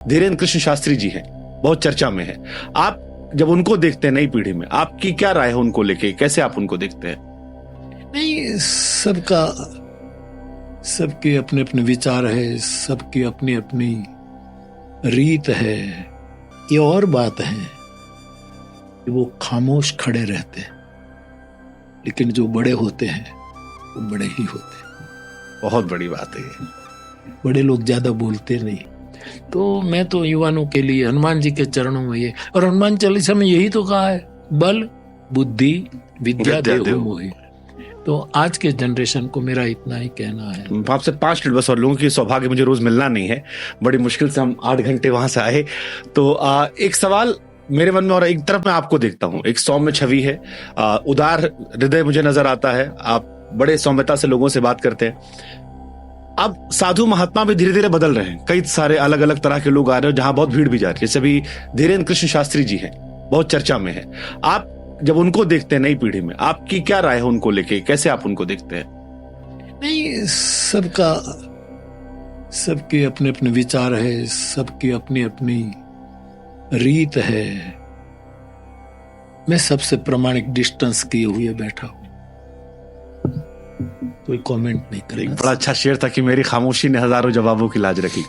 धीरेन्द्र कृष्ण शास्त्री जी हैं, बहुत चर्चा में है। आप जब उनको देखते हैं नई पीढ़ी में, आपकी क्या राय है उनको लेके, कैसे आप उनको देखते हैं? नहीं, सबके अपने अपने विचार है, सबकी अपनी अपनी रीत है। ये और बात है कि वो खामोश खड़े रहते हैं, लेकिन जो बड़े होते हैं वो बड़े ही होते हैं। बहुत बड़ी बात है ये। बड़े लोग ज्यादा बोलते नहीं। तो मैं तो युवाओं के लिए हनुमान जी के चरणों में ये, और हनुमान चालीसा में यही तो कहा है, बल बुद्धि विद्या देहु मोहि। तो आज के जनरेशन को मेरा इतना ही कहना है। आपसे 5 मिनट बस, और लोगों की सौभाग्य मुझे रोज मिलना नहीं है, बड़ी मुश्किल से हम 8 घंटे वहां से आए। तो एक सवाल मेरे मन में, और एक तरफ मैं आपको देखता हूं, एक सौम्य छवि है, उदार हृदय मुझे नजर आता है, आप बड़े सौम्यता से लोगों से बात करते हैं। अब साधु महात्मा भी धीरे धीरे बदल रहे हैं, कई सारे अलग अलग तरह के लोग आ रहे हैं, जहां बहुत भीड़ भी जा रही है। जैसे अभी धीरेन्द्र कृष्ण शास्त्री जी हैं, बहुत चर्चा में है। आप जब उनको देखते हैं नई पीढ़ी में, आपकी क्या राय है उनको लेके, कैसे आप उनको देखते हैं? नहीं, सबके अपने अपने विचार है, सबकी अपनी अपनी रीत है। मैं सबसे प्रामाणिक डिस्टेंस किए हुए बैठा हूं, कोई कमेंट नहीं करेगा। बड़ा अच्छा शेर था कि मेरी खामोशी ने हजारों जवाबों की लाज रखी।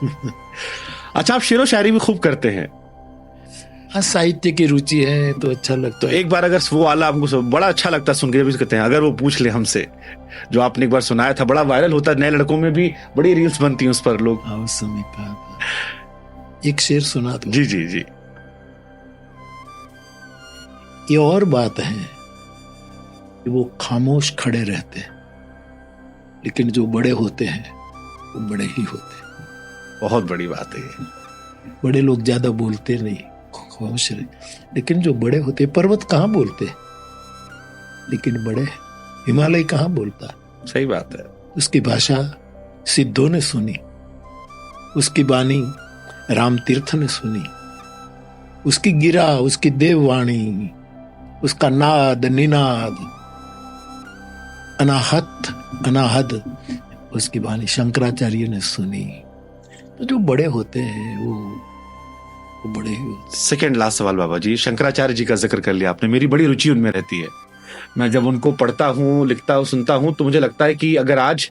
अच्छा, आप शेरो शायरी भी खूब करते हैं। हाँ, साहित्य की रुचि है तो अच्छा लगता तो है। एक बार अगर वो वाला आपको बड़ा अच्छा लगता है सुन के, जब कहते हैं अगर वो पूछ ले हमसे, जो आपने एक बार सुनाया था, बड़ा वायरल होता है, नए लड़कों में भी बड़ी रील्स बनती हैं उस पर, लोग समय का एक शेर सुना दो। जी जी जी। ये और बात है कि वो खामोश खड़े रहते हैं, लेकिन जो बड़े होते हैं वो बड़े ही होते हैं। बहुत बड़ी बात है ये। बड़े लोग ज्यादा बोलते नहीं, खामोश रहे, लेकिन जो बड़े होते, पर्वत कहाँ बोलते, लेकिन बड़े, हिमालय कहाँ बोलता। सही बात है। उसकी भाषा सिद्धों ने सुनी, उसकी बानी राम तीर्थ ने सुनी, उसकी गिरा, उसकी देववाणी, उसका नाद निनाद, अनाहत अनाहद, उसकी बानी शंकराचार्य ने सुनी। तो जो बड़े होते हैं वो बड़े ही होते। सेकेंड लास्ट सवाल बाबा जी, शंकराचार्य जी का जिक्र कर लिया आपने, मेरी बड़ी रुचि उनमें रहती है। मैं जब उनको पढ़ता हूँ, लिखता हूँ, सुनता हूँ, तो मुझे लगता है कि अगर आज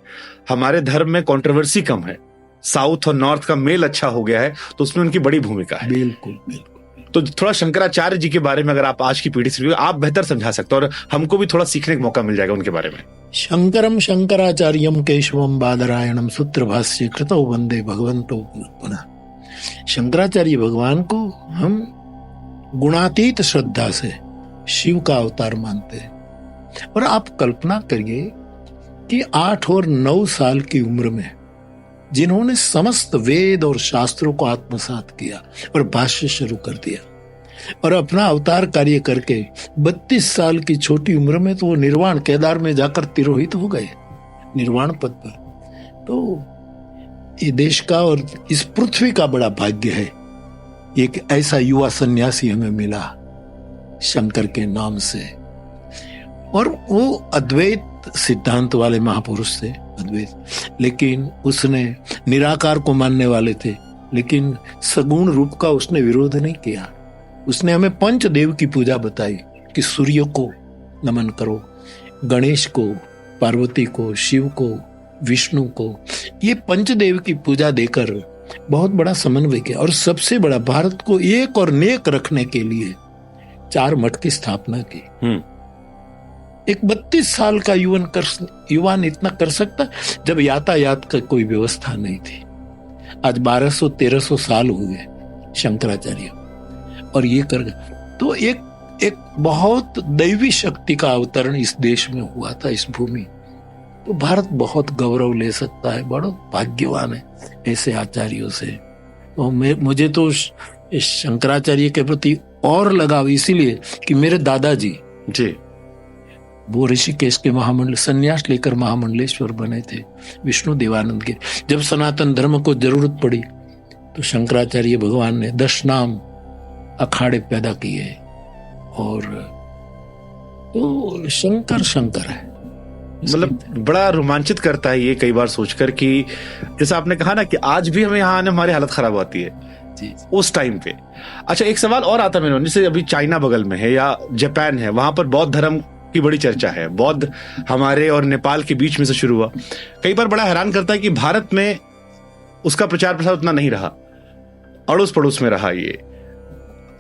हमारे धर्म में कंट्रोवर्सी कम है, साउथ और नॉर्थ का मेल अच्छा हो गया है, तो उसमें उनकी बड़ी भूमिका है। बिल्कुल बिल्कुल। तो थोड़ा शंकराचार्य जी के बारे में अगर आप आज की पीढ़ी से आप बेहतर समझा सकते हो, और हमको भी थोड़ा सीखने का मौका मिल जाएगा उनके बारे में। शंकरम शंकराचार्यम केशवम बादरायणम सूत्र भाष्य कृतो वंदे भगवंतो पुनः। शंकराचार्य भगवान को हम गुणातीत श्रद्धा से शिव का अवतार मानते हैं। और आप कल्पना करिए कि 8 और 9 साल की उम्र में जिन्होंने समस्त वेद और शास्त्रों को आत्मसात किया और भाष्य शुरू कर दिया, और अपना अवतार कार्य करके 32 साल की छोटी उम्र में तो वो निर्वाण केदार में जाकर तिरोहित हो गए, निर्वाण पद पर। तो ये देश का और इस पृथ्वी का बड़ा भाग्य है, एक ऐसा युवा सन्यासी हमें मिला शंकर के नाम से। और वो अद्वैत सिद्धांत वाले महापुरुष थे, अद्वैत, लेकिन उसने निराकार को मानने वाले थे, लेकिन सगुण रूप का उसने विरोध नहीं किया। उसने हमें पंचदेव की पूजा बताई कि सूर्य को नमन करो, गणेश को, पार्वती को, शिव को, विष्णु को, ये पंचदेव की पूजा देकर बहुत बड़ा समन्वय किया। और सबसे बड़ा, भारत को एक और नेक रखने के लिए 4 मठ की स्थापना की। एक 32 साल का युवान इतना कर सकता जब यातायात का कोई व्यवस्था नहीं थी। आज 1200-1300 साल हुए शंकराचार्य, और ये कर गए। तो एक बहुत दैवी शक्ति का अवतरण इस देश में हुआ था, इस भूमि। तो भारत बहुत गौरव ले सकता है, बड़ा भाग्यवान है ऐसे आचार्यों से। तो मुझे तो शंकराचार्य के प्रति और लगाव इसीलिए कि मेरे दादाजी जी वो ऋषिकेश के महामंडल संन्यास लेकर महामंडलेश्वर बने थे, विष्णु देवानंद के। जब सनातन धर्म को जरूरत पड़ी तो शंकराचार्य भगवान ने 10 नाम अखाड़े पैदा किए। और तो शंकर है, मतलब बड़ा रोमांचित करता है ये कई बार सोचकर कि जैसा आपने कहा ना कि आज भी हमें यहाँ आने हमारी हालत खराब होती है, जी। उस टाइम पे। अच्छा, एक सवाल और आता है मेरे मन में, जैसे अभी चाइना बगल में है या जापान है, वहां पर बौद्ध धर्म की बड़ी चर्चा है। बौद्ध हमारे और नेपाल के बीच में से शुरू हुआ। कई बार बड़ा हैरान करता है कि भारत में उसका प्रचार प्रसार उतना नहीं रहा, अड़ोस पड़ोस में रहा। ये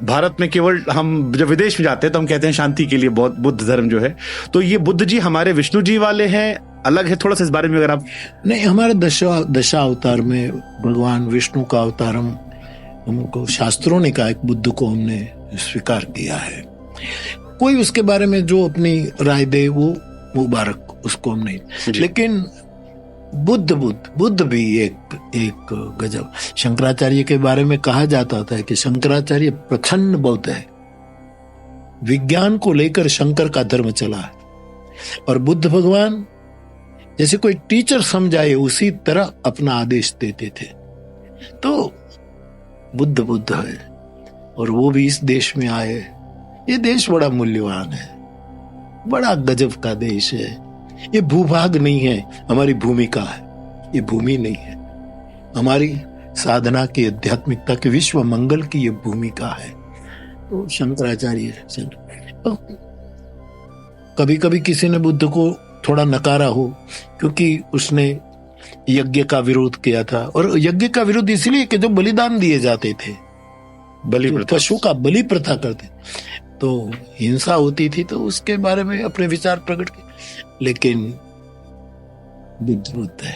भारत में केवल हम जब विदेश में जाते हैं तो हम कहते हैं शांति के लिए बुद्ध धर्म जो है। तो ये बुद्ध जी हमारे विष्णु जी वाले हैं, अलग है? थोड़ा सा इस बारे में अगर आप। नहीं, हमारे दशा अवतार में भगवान विष्णु का अवतार हमको शास्त्रों ने कहा, एक बुद्ध को हमने स्वीकार किया है। कोई उसके बारे में जो अपनी राय दे वो मुबारक, उसको हम नहीं। लेकिन बुद्ध भी एक गजब। शंकराचार्य के बारे में कहा जाता था कि शंकराचार्य प्रचंड बौद्ध है, विज्ञान को लेकर शंकर का धर्म चला है। और बुद्ध भगवान जैसे कोई टीचर समझाए उसी तरह अपना आदेश देते थे। तो बुद्ध है, और वो भी इस देश में आए। ये देश बड़ा मूल्यवान है, बड़ा गजब का देश है। ये भूभाग नहीं है, हमारी भूमिका है। ये भूमि नहीं है, हमारी साधना की, आध्यात्मिकता की, विश्व मंगल की ये भूमिका है। तो शंकराचार्य कभी कभी किसी ने बुद्ध को थोड़ा नकारा हो, क्योंकि उसने यज्ञ का विरोध किया था। और यज्ञ का विरोध इसलिए कि जो बलिदान दिए जाते थे, पशु का बलि प्रथा करते, तो हिंसा होती थी। तो उसके बारे में अपने विचार प्रकट किए। लेकिन बुद्ध है,